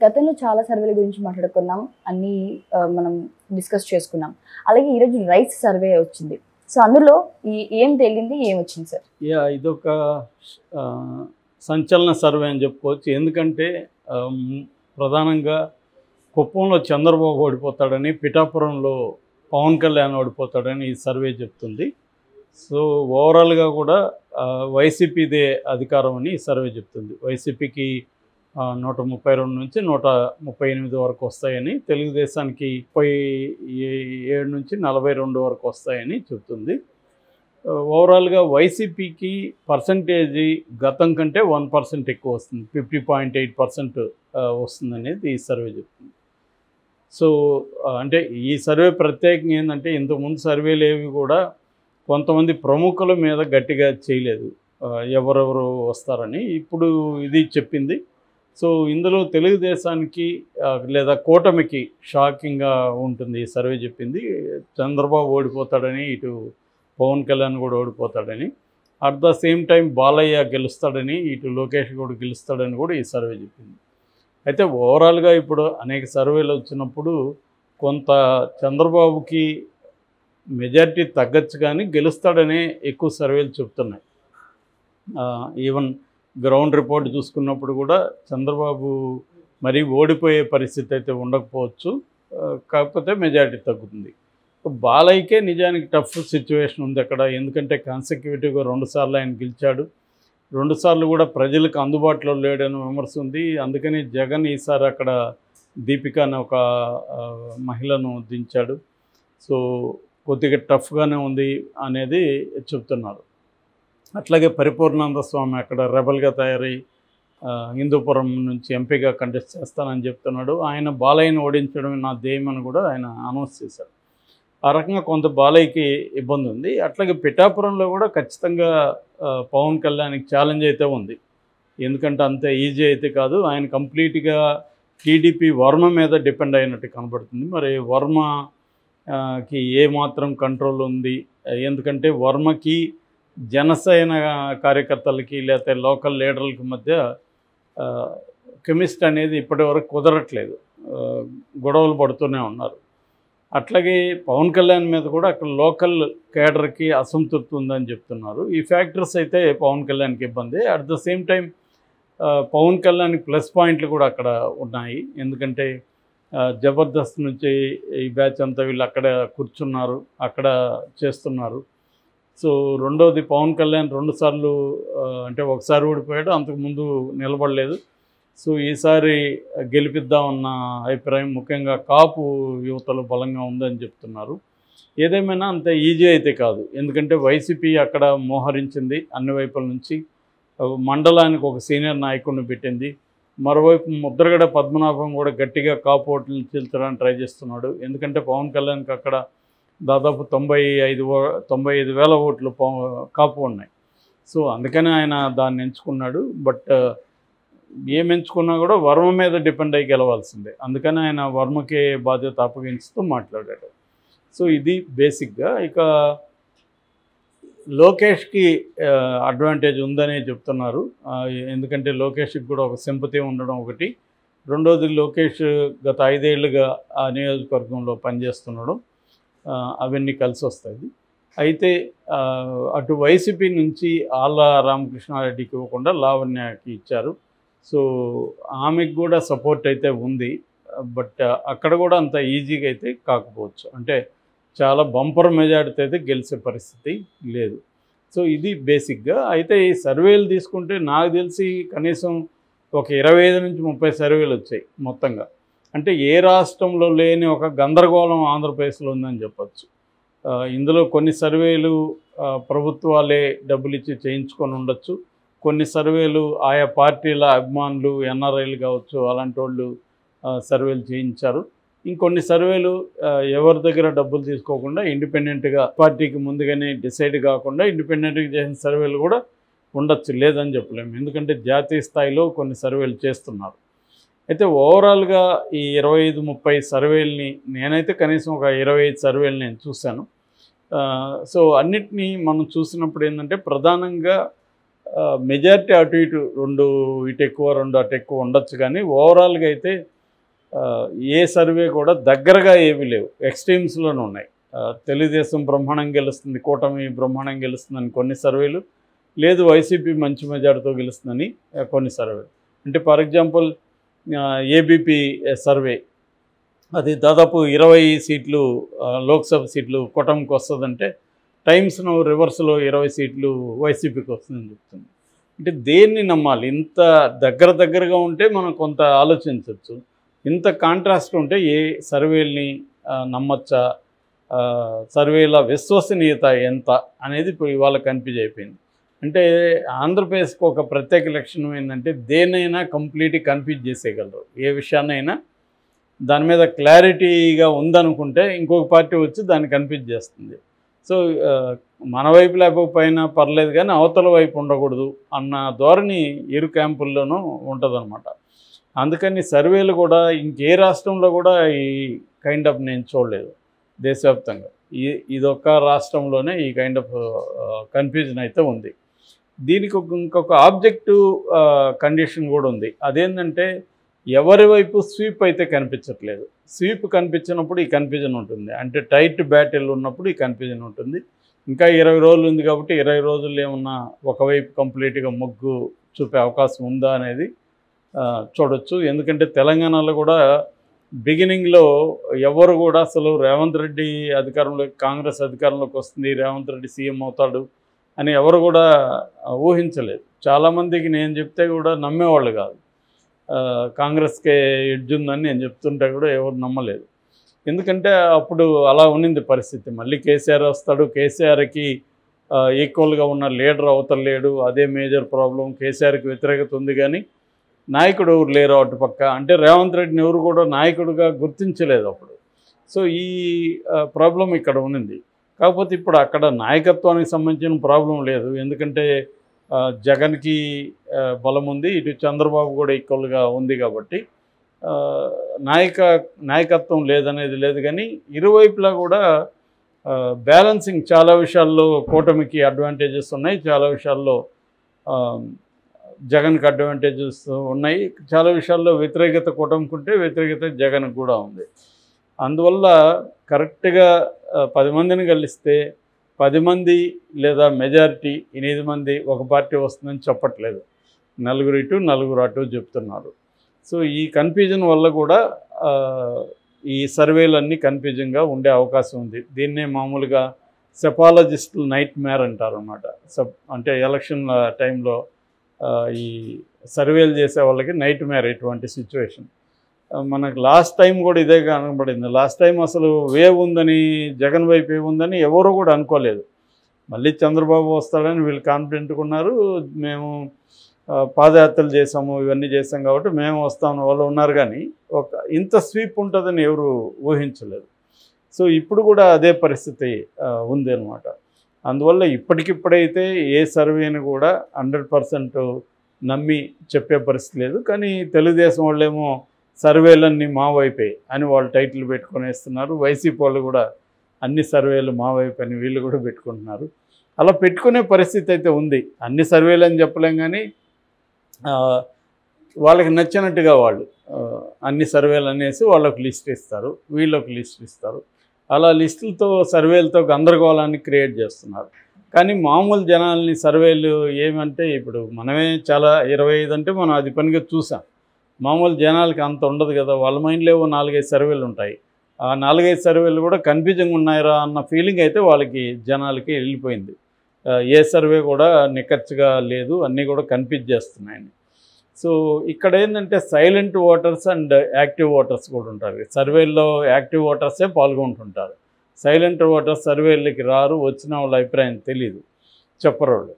గతంలో చాలా సర్వేల గురించి మాట్లాడుకున్నాం, అన్నీ మనం డిస్కస్ చేసుకున్నాం. అలాగే ఈరోజు రైస్ సర్వే వచ్చింది. సో అందులో ఏం తేలింది, ఏం వచ్చింది సార్? ఇదొక సంచలన సర్వే అని చెప్పుకోవచ్చు. ఎందుకంటే ప్రధానంగా కుప్పంలో చంద్రబాబు ఓడిపోతాడని, పిఠాపురంలో పవన్ కళ్యాణ్ ఓడిపోతాడని ఈ సర్వే చెప్తుంది. సో ఓవరాల్గా కూడా వైసీపీదే అధికారం అని ఈ సర్వే చెప్తుంది. వైసీపీకి 132 నుంచి 138 వరకు వస్తాయని, తెలుగుదేశానికి 37 నుంచి 42 వరకు వస్తాయని చెప్తుంది. ఓవరాల్గా వైసీపీకి పర్సంటేజీ గతం కంటే 1% ఎక్కువ వస్తుంది, 50.8% వస్తుందనేది ఈ సర్వే చెప్తుంది. సో అంటే ఈ సర్వే ప్రత్యేకంగా ఏంటంటే, ఇంతకుముందు సర్వేలు ఏవి కూడా కొంతమంది ప్రముఖుల మీద గట్టిగా చేయలేదు ఎవరెవరు వస్తారని. ఇప్పుడు ఇది చెప్పింది. సో ఇందులో తెలుగుదేశానికి లేదా కూటమికి షాకింగ్గా ఉంటుంది ఈ సర్వే చెప్పింది. చంద్రబాబు ఓడిపోతాడని, ఇటు పవన్ కళ్యాణ్ కూడా ఓడిపోతాడని, at the same time Balayya గెలుస్తాడని, ఇటు లోకేష్ కూడా గెలుస్తాడని కూడా ఈ సర్వే చెప్పింది. అయితే ఓవరాల్గా ఇప్పుడు అనేక సర్వేలు వచ్చినప్పుడు కొంత చంద్రబాబుకి మెజారిటీ తగ్గచ్చు కానీ గెలుస్తాడనే ఎక్కువ సర్వేలు చెప్తున్నాయి. ఈవెన్ గ్రౌండ్ రిపోర్ట్ చూసుకున్నప్పుడు కూడా చంద్రబాబు మరీ ఓడిపోయే పరిస్థితి అయితే ఉండకపోవచ్చు, కాకపోతే మెజారిటీ తగ్గుతుంది. బాలయ్యకే నిజానికి టఫ్ సిచ్యువేషన్ ఉంది అక్కడ. ఎందుకంటే కాన్సెక్యూటివ్గా 2 సార్లు ఆయన గెలిచాడు, 2 సార్లు కూడా ప్రజలకు అందుబాటులో లేడని విమర్శ ఉంది. అందుకని జగన్ ఈసారి అక్కడ దీపిక అనే ఒక మహిళను దించాడు. సో కొద్దిగా టఫ్గానే ఉంది అనేది చెప్తున్నారు. అట్లాగే పరిపూర్ణానంద స్వామి అక్కడ రెబల్గా తయారై హిందూపురం నుంచి ఎంపీగా కంటెస్ట్ చేస్తానని చెప్తున్నాడు. ఆయన బాలయ్యని ఓడించడం నా ధ్యేయం అని కూడా ఆయన అనౌన్స్ చేశాడు. ఆ రకంగా కొంత బాలయ్యకి ఇబ్బంది ఉంది. అట్లాగే పిఠాపురంలో కూడా ఖచ్చితంగా పవన్ కళ్యాణ్కి ఛాలెంజ్ అయితే ఉంది. ఎందుకంటే అంత ఈజీ అయితే కాదు. ఆయన కంప్లీట్గా టీడీపీ వర్మ మీద డిపెండ్ అయినట్టు కనబడుతుంది. మరి వర్మకి ఏమాత్రం కంట్రోల్ ఉంది? ఎందుకంటే వర్మకి జనసేన కార్యకర్తలకి లేకపోతే లోకల్ లీడర్లకి మధ్య కెమిస్ట్రీ అనేది ఇప్పటివరకు కుదరట్లేదు, గొడవలు పడుతూనే ఉన్నారు. అట్లాగే పవన్ కళ్యాణ్ మీద కూడా అక్కడ లోకల్ కేడర్కి అసంతృప్తి ఉందని చెప్తున్నారు. ఈ ఫ్యాక్టర్స్ అయితే పవన్ కళ్యాణ్కి ఇబ్బంది. At the same time Pavan కళ్యాణ్కి ప్లస్ పాయింట్లు కూడా అక్కడ ఉన్నాయి. ఎందుకంటే జబర్దస్త్ నుంచి ఈ బ్యాచ్ అంతా వీళ్ళు అక్కడ కూర్చున్నారు, అక్కడ చేస్తున్నారు. సో రెండోది పవన్ కళ్యాణ్ 2 సార్లు అంటే ఒకసారి ఓడిపోయాడు, అంతకుముందు నిలబడలేదు. సో ఈసారి గెలిపిద్దామన్న అభిప్రాయం ముఖ్యంగా కాపు యువతలు బలంగా ఉందని చెప్తున్నారు. ఏదేమైనా అంత ఈజీ అయితే కాదు. ఎందుకంటే వైసీపీ అక్కడ మోహరించింది అన్ని వైపుల నుంచి. మండలానికి ఒక సీనియర్ నాయకుడిని పెట్టింది. మరోవైపు ముద్రగడ పద్మనాభం కూడా గట్టిగా కాపు ఓట్లను చీల్చడానికి ట్రై చేస్తున్నాడు. ఎందుకంటే పవన్ కళ్యాణ్కి అక్కడ దాదాపు 95,000 ఓట్లు కాపు ఉన్నాయి. సో అందుకనే ఆయన దాన్ని ఎంచుకున్నాడు. బట్ ఏం ఎంచుకున్నా కూడా వర్మ మీద డిపెండ్ అయ్యి గెలవాల్సిందే. అందుకని ఆయన వర్మకే బాధ్యత అప్పగించుతూ మాట్లాడాడు. సో ఇది బేసిక్గా. ఇక లోకేష్కి అడ్వాంటేజ్ ఉందనే చెప్తున్నారు. ఎందుకంటే లోకేష్కి కూడా ఒక సింపతి ఉండడం ఒకటి, రెండోది లోకేష్ గత 5 ఏళ్ళుగా ఆ నియోజకవర్గంలో పనిచేస్తున్నాడు, అవన్నీ కలిసి వస్తాయి. అయితే అటు వైసీపీ నుంచి ఆళ్ళ రామకృష్ణారెడ్డికి ఇవ్వకుండా లావణ్యకి ఇచ్చారు. సో ఆమెకు కూడా సపోర్ట్ అయితే ఉంది. బట్ అక్కడ కూడా అంత ఈజీగా అయితే కాకపోవచ్చు, అంటే చాలా బంపర్ మెజారిటీ అయితే గెలిచే పరిస్థితి లేదు. సో ఇది బేసిక్గా. అయితే ఈ సర్వేలు తీసుకుంటే నాకు తెలిసి కనీసం ఒక 25 నుంచి 30 సర్వేలు వచ్చాయి మొత్తంగా. అంటే ఏ రాష్ట్రంలో లేని ఒక గందరగోళం ఆంధ్రప్రదేశ్లో ఉందని చెప్పచ్చు. ఇందులో కొన్ని సర్వేలు ప్రభుత్వాలే డబ్బులు ఇచ్చి చేయించుకొని ఉండొచ్చు, కొన్ని సర్వేలు ఆయా పార్టీల అభిమానులు ఎన్ఆర్ఐలు కావచ్చు అలాంటి వాళ్ళు సర్వేలు చేయించారు. ఇంకొన్ని సర్వేలు ఎవరి దగ్గర డబ్బులు తీసుకోకుండా ఇండిపెండెంట్గా పార్టీకి ముందుగానే డిసైడ్ కాకుండా ఇండిపెండెంట్గా చేసిన సర్వేలు కూడా ఉండొచ్చు, లేదని చెప్పలేము. ఎందుకంటే జాతీయ స్థాయిలో కొన్ని సర్వేలు చేస్తున్నారు. అయితే ఓవరాల్గా ఈ 25-30 సర్వేలని నేనైతే కనీసం ఒక 25 సర్వేలు నేను చూశాను. సో అన్నిటినీ మనం చూసినప్పుడు ఏంటంటే ప్రధానంగా మెజారిటీ అటు ఇటు రెండు ఇటు ఎక్కువ రెండు అటు ఎక్కువ ఉండొచ్చు, కానీ ఓవరాల్గా అయితే ఏ సర్వే కూడా దగ్గరగా ఏమీ లేవు, ఎక్స్ట్రీమ్స్లోనే ఉన్నాయి. తెలుగుదేశం బ్రహ్మాండం గెలుస్తుంది, కూటమి బ్రహ్మాండం గెలుస్తుందని కొన్ని సర్వేలు, లేదు వైసీపీ మంచి మెజార్టీతో గెలుస్తుందని కొన్ని సర్వేలు. అంటే ఫర్ ఎగ్జాంపుల్ ఏబీపీ సర్వే, అది దాదాపు 20 సీట్లు లోక్సభ సీట్లు కూటమికి వస్తుందంటే టైమ్స్ను రివర్స్లో 20 సీట్లు వైసీపీకి వస్తుందని చెప్తుంది. అంటే దేన్ని నమ్మాలి? ఇంత దగ్గరగా ఉంటే మనం కొంత ఆలోచించవచ్చు, ఇంత కాంట్రాస్ట్ ఉంటే ఏ సర్వేల్ని నమ్మచ్చా, సర్వేల విశ్వసనీయత ఎంత అనేది ఇప్పుడు ఇవాళ కన్ఫ్యూజ్ అయిపోయింది. అంటే ఆంధ్రప్రదేశ్కి ఒక ప్రత్యేక లక్షణం ఏంటంటే దేన్నైనా కంప్లీట్గా కన్ఫ్యూజ్ చేసేయగలరు. ఏ విషయాన్నైనా దాని మీద క్లారిటీగా ఉందనుకుంటే ఇంకొక పార్టీ వచ్చి దాన్ని కన్ఫ్యూజ్ చేస్తుంది. సో మన వైపు లేకపోయినా పర్లేదు కానీ అవతల వైపు ఉండకూడదు అన్న ధోరణి ఇరు క్యాంపుల్లోనూ ఉంటుందన్నమాట. అందుకని సర్వేలు కూడా ఇంకే రాష్ట్రంలో కూడా ఈ కైండ్ ఆఫ్ నేను చూడలేదు దేశవ్యాప్తంగా. ఇదొక్క రాష్ట్రంలోనే ఈ కైండ్ ఆఫ్ కన్ఫ్యూజన్ అయితే ఉంది. దీనికి ఇంకొక ఆబ్జెక్టివ్ కండిషన్ కూడా ఉంది. అదేంటంటే ఎవరి వైపు స్వీప్ అయితే కనిపించట్లేదు. స్వీప్ కనిపించినప్పుడు ఈ కన్ఫ్యూజన్ ఉంటుంది, అంటే టైట్ బ్యాటిల్ ఉన్నప్పుడు ఈ కన్ఫ్యూజన్ ఉంటుంది. ఇంకా 20 రోజులు ఉంది కాబట్టి 20 రోజుల్లో ఏమన్నా ఒకవైపు కంప్లీట్గా మొగ్గు చూపే అవకాశం ఉందా అనేది చూడొచ్చు. ఎందుకంటే తెలంగాణలో కూడా బిగినింగ్లో ఎవరు కూడా అసలు రేవంత్ రెడ్డి కాంగ్రెస్ అధికారంలోకి వస్తుంది, రేవంత్ రెడ్డి సీఎం అవుతాడు అని ఎవరు కూడా ఊహించలేదు. చాలామందికి నేను చెప్తే కూడా నమ్మేవాళ్ళు కాదు. కాంగ్రెస్కే ఎడ్జ్ ఉందని నేను చెప్తుంటే కూడా ఎవరు నమ్మలేదు. ఎందుకంటే అప్పుడు అలా ఉన్నింది పరిస్థితి. మళ్ళీ కేసీఆర్ వస్తాడు, కేసీఆర్కి ఈక్వల్గా ఉన్న లీడర్ అవతలేడు, అదే మేజర్ ప్రాబ్లం. కేసీఆర్కి వ్యతిరేకత ఉంది కానీ నాయకుడు ఎవరు లేరు అటుపక్క. అంటే రేవంత్ రెడ్డిని ఎవరు కూడా నాయకుడిగా గుర్తించలేదు అప్పుడు. సో ఈ ప్రాబ్లం ఇక్కడ ఉన్నింది. కాకపోతే ఇప్పుడు అక్కడ నాయకత్వానికి సంబంధించిన ప్రాబ్లం లేదు, ఎందుకంటే జగన్కి బలం ఉంది, ఇటు చంద్రబాబు కూడా ఈక్వల్గా ఉంది కాబట్టి నాయకత్వం లేదనేది లేదు. కానీ ఇరువైపులా కూడా బ్యాలెన్సింగ్ చాలా విషయాల్లో కూటమికి అడ్వాంటేజెస్ ఉన్నాయి, చాలా విషయాల్లో జగన్కి అడ్వాంటేజెస్ ఉన్నాయి, చాలా విషయాల్లో వ్యతిరేకత కూటమికి ఉంటే వ్యతిరేకత జగన్కి కూడా ఉంది. అందువల్ల కరెక్ట్గా 10 మందిని కలిస్తే 10 మంది లేదా మెజారిటీ 8 మంది ఒక పార్టీ వస్తుందని చెప్పట్లేదు, 4 ఇటు 4 అటు చెప్తున్నారు. సో ఈ కన్ఫ్యూజన్ వల్ల కూడా ఈ సర్వేలన్నీ కన్ఫ్యూజన్గా ఉండే అవకాశం ఉంది. దీన్నే మామూలుగా సెపాలజిస్టులు నైట్ మ్యార్ అంటారు అన్నమాట. అంటే ఎలక్షన్ టైంలో ఈ సర్వేలు చేసే వాళ్ళకి నైట్ మ్యార్ ఇటువంటి సిచ్యువేషన్. మనకు లాస్ట్ టైం కూడా ఇదే కనబడింది. లాస్ట్ టైం అసలు వేవ్ ఉందని, జగన్ వైపు ఏముందని ఎవరు కూడా అనుకోలేదు. మళ్ళీ చంద్రబాబు వస్తాడని వీళ్ళు కాన్ఫిడెంట్గా ఉన్నారు. మేము పాదయాత్రలు చేసాము, ఇవన్నీ చేసాం కాబట్టి మేము వస్తాము వాళ్ళు ఉన్నారు, కానీ ఇంత స్వీప్ ఉంటుందని ఎవరు ఊహించలేదు. సో ఇప్పుడు కూడా అదే పరిస్థితి ఉంది అన్నమాట. అందువల్ల ఇప్పటికిప్పుడైతే ఏ సర్వేని కూడా 100% నమ్మి చెప్పే పరిస్థితి లేదు. కానీ తెలుగుదేశం వాళ్ళేమో సర్వేలన్నీ మా వైపే అని వాళ్ళు టైటిల్ పెట్టుకొని వేస్తున్నారు. వైసీపీ వాళ్ళు కూడా అన్ని సర్వేలు మా వైపు అని వీళ్ళు కూడా పెట్టుకుంటున్నారు. అలా పెట్టుకునే పరిస్థితి అయితే ఉంది. అన్ని సర్వేలు అని చెప్పలేం, కానీ వాళ్ళకి నచ్చినట్టుగా వాళ్ళు అన్ని సర్వేలు అనేసి వాళ్ళకు లిస్ట్ ఇస్తారు, వీళ్ళకి లిస్ట్ ఇస్తారు. అలా లిస్టులతో సర్వేలతో గందరగోళాన్ని క్రియేట్ చేస్తున్నారు. కానీ మామూలు జనాల్ని సర్వేలు ఏమంటే ఇప్పుడు మనమే చాలా 25 అంటే మనం అది పనిగా చూసాం. మామూలు జనాలకి అంత ఉండదు కదా, వాళ్ళ మైండ్లో 4-5 సర్వేలు ఉంటాయి. ఆ 4-5 సర్వేలు కూడా కన్ఫ్యూజింగ్ ఉన్నాయరా అన్న ఫీలింగ్ అయితే వాళ్ళకి జనాలకి వెళ్ళిపోయింది. ఏ సర్వే కూడా నిక్కచ్చిగా లేదు, అన్నీ కూడా కన్ఫ్యూజ్ చేస్తున్నాయని. సో ఇక్కడ ఏంటంటే silent voters and active voters కూడా ఉంటారు. సర్వేల్లో యాక్టివ్ ఓటర్సే పాల్గొంటుంటారు, సైలెంట్ ఓటర్స్ సర్వేలకి రారు, వచ్చిన వాళ్ళ అభిప్రాయం తెలీదు, చెప్పరు వాళ్ళు.